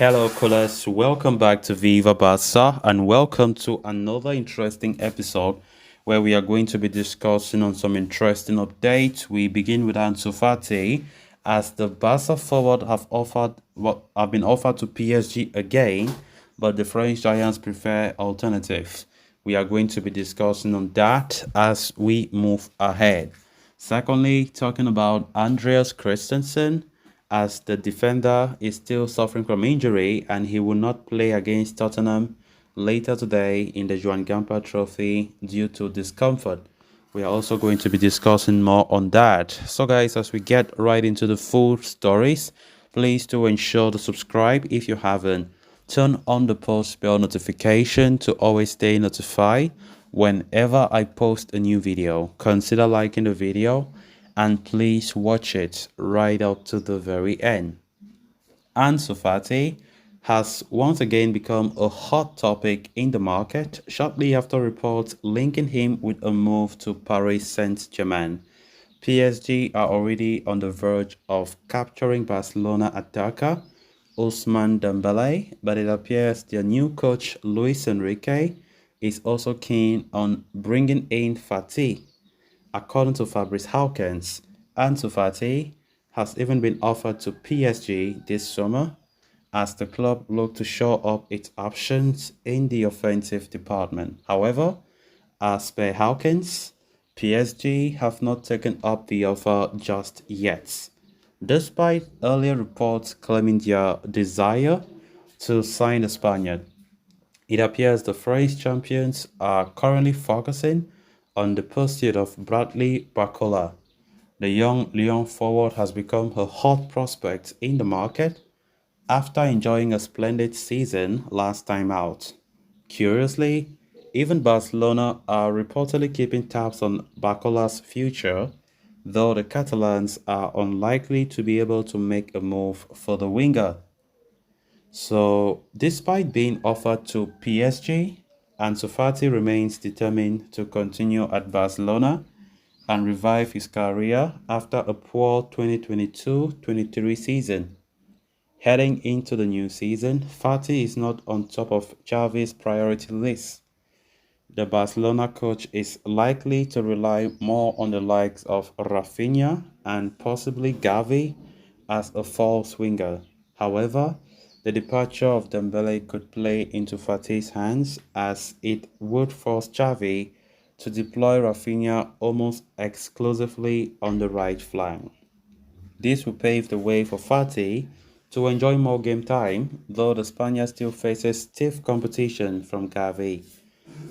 Hello, callers. Welcome back to Viva Barca and welcome to another interesting episode where we are going to be discussing on some interesting updates. We begin with Ansu Fati as the Barca forward have been offered to PSG again, but the French Giants prefer alternatives. We are going to be discussing on that as we move ahead. Secondly, talking about Andreas Christensen as the defender is still suffering from injury and he will not play against Tottenham later today in the Joan Gamper Trophy due to discomfort. We are also going to be discussing more on that. So guys, as we get right into the full stories, please do ensure to subscribe if you haven't. Turn on the post bell notification to always stay notified whenever I post a new video. Consider liking the video and please watch it right up to the very end. Ansu Fati has once again become a hot topic in the market shortly after reports linking him with a move to Paris Saint-Germain. PSG are already on the verge of capturing Barcelona attacker Ousmane Dembele, but it appears their new coach Luis Enrique is also keen on bringing in Fati. According to Fabrice Hawkins, Ansu Fati has even been offered to PSG this summer as the club looked to shore up its options in the offensive department. However, as per Hawkins, PSG have not taken up the offer just yet, despite earlier reports claiming their desire to sign the Spaniard. It appears the French champions are currently focusing on the pursuit of Bradley Barcola. The young Lyon forward has become a hot prospect in the market after enjoying a splendid season last time out. Curiously, even Barcelona are reportedly keeping tabs on Barcola's future, though the Catalans are unlikely to be able to make a move for the winger. So, despite being offered to PSG, Ansu Fati remains determined to continue at Barcelona and revive his career after a poor 2022-23 season. Heading into the new season, Fati is not on top of Xavi's priority list. The Barcelona coach is likely to rely more on the likes of Rafinha and possibly Gavi as a false winger. However, the departure of Dembele could play into Fati's hands as it would force Xavi to deploy Rafinha almost exclusively on the right flank. This will pave the way for Fati to enjoy more game time, though the Spaniard still faces stiff competition from Gavi.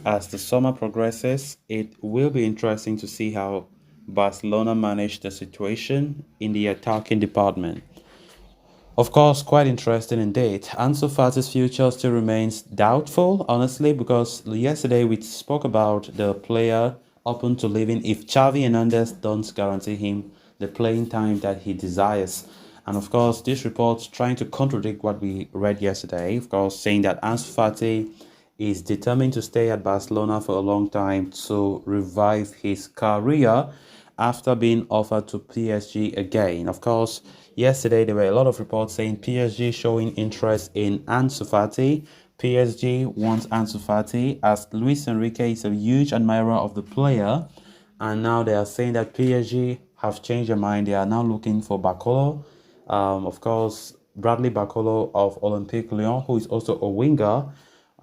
As the summer progresses, it will be interesting to see how Barcelona manage the situation in the attacking department. Of course, quite interesting indeed. Ansu Fati's future still remains doubtful, honestly, because yesterday we spoke about the player open to leaving if Xavi Hernandez don't guarantee him the playing time that he desires. And of course, this report trying to contradict what we read yesterday, of course, saying that Ansu Fati is determined to stay at Barcelona for a long time to revive his career after being offered to PSG again. Of course, yesterday there were a lot of reports saying PSG showing interest in Ansu Fati. PSG wants Ansu Fati as Luis Enrique is a huge admirer of the player, and now they are saying that PSG have changed their mind. They are now looking for Barcolo. Of course, Bradley Barcolo of Olympique Lyon, who is also a winger,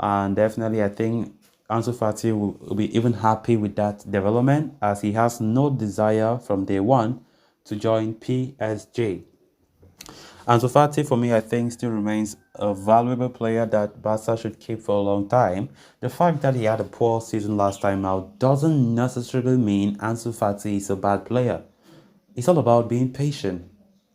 and definitely I think Ansu Fati will be even happy with that development as he has no desire from day one to join PSG. Ansu Fati, for me, I think still remains a valuable player that Barca should keep for a long time. The fact that he had a poor season last time out doesn't necessarily mean Ansu Fati is a bad player. It's all about being patient.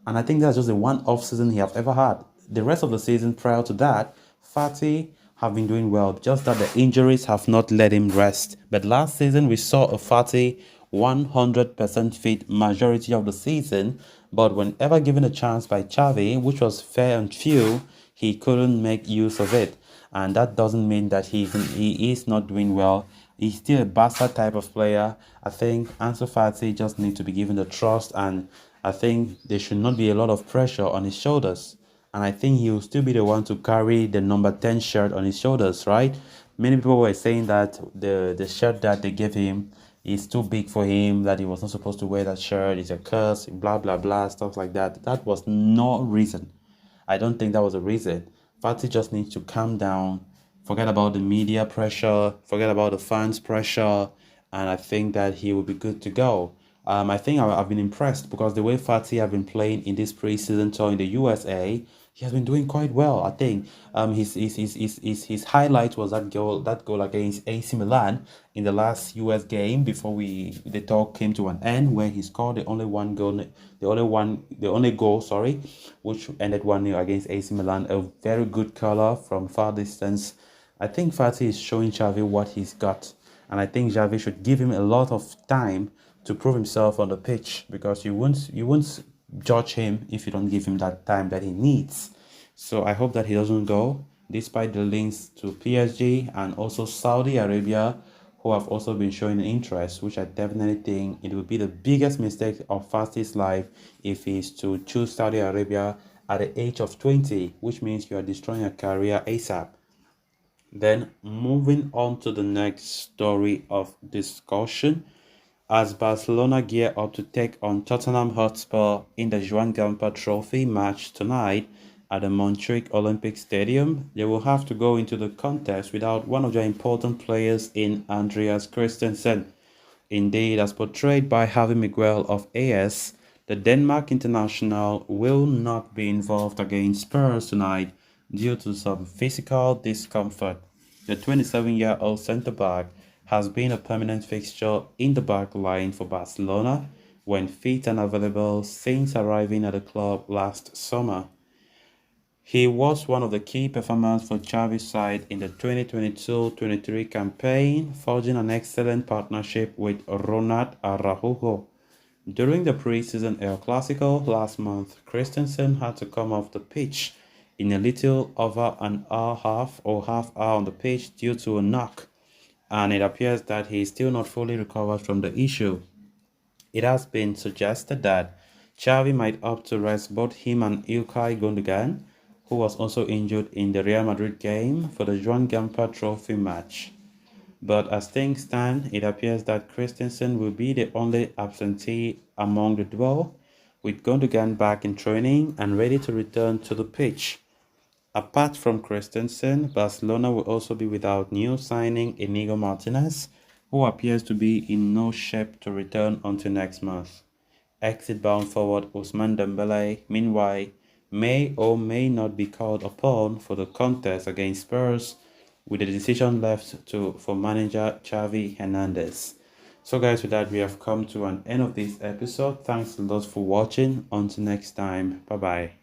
And I think that's just the one off season he have ever had. The rest of the season prior to that, Fati have been doing well, just that the injuries have not let him rest. But last season we saw a Fati 100% fit majority of the season, but whenever given a chance by Xavi, which was fair and few, he couldn't make use of it. And that doesn't mean that he is not doing well. He's still a Barca type of player. I think Ansu Fati just needs to be given the trust, and I think there should not be a lot of pressure on his shoulders. and I think he will still be the one to carry the number 10 shirt on his shoulders, right? Many people were saying that the shirt that they gave him is too big for him, that he was not supposed to wear that shirt, it's a curse, blah blah blah, stuff like that. That was no reason. I don't think that was a reason. Fati just needs to calm down, forget about the media pressure, forget about the fans pressure, and I think that he will be good to go. I think I've been impressed because the way Fati have been playing in this preseason tour in the USA, he has been doing quite well. I think his highlight was that goal against AC Milan in the last US game before the talk came to an end, where he scored the only goal, sorry, which ended 1-0 against AC Milan. A very good color from far distance. I think Fati is showing Xavi what he's got, and I think Xavi should give him a lot of time to prove himself on the pitch, because you won't judge him if you don't give him that time that he needs. So I hope that he doesn't go, despite the links to PSG and also Saudi Arabia, who have also been showing interest, which I definitely think it would be the biggest mistake of Fastest life if he's to choose Saudi Arabia at the age of 20, which means you are destroying your career ASAP. Then moving on to the next story of discussion, as Barcelona gear up to take on Tottenham Hotspur in the Joan Gamper Trophy match tonight at the Montjuic Olympic Stadium, they will have to go into the contest without one of their important players in Andreas Christensen. Indeed, as portrayed by Javi Miguel of AS, the Denmark international will not be involved against Spurs tonight due to some physical discomfort. The 27-year-old centre-back has been a permanent fixture in the back line for Barcelona when fit and available since arriving at the club last summer. He was one of the key performers for Xavi's side in the 2022-23 campaign, forging an excellent partnership with Ronald Araujo. During the preseason El Clasico last month, Christensen had to come off the pitch in a little over an hour half or half hour on the pitch due to a knock, and it appears that he is still not fully recovered from the issue. It has been suggested that Xavi might opt to rest both him and Ilkay Gundogan, who was also injured in the Real Madrid game, for the Joan Gamper Trophy match. But as things stand, it appears that Christensen will be the only absentee among the duo, with Gundogan back in training and ready to return to the pitch. Apart from Christensen, Barcelona will also be without new signing Inigo Martinez, who appears to be in no shape to return until next month. Exit-bound forward Ousmane Dembele, meanwhile, may or may not be called upon for the contest against Spurs, with the decision left for manager Xavi Hernandez. So guys, with that, we have come to an end of this episode. Thanks a lot for watching. Until next time, bye bye.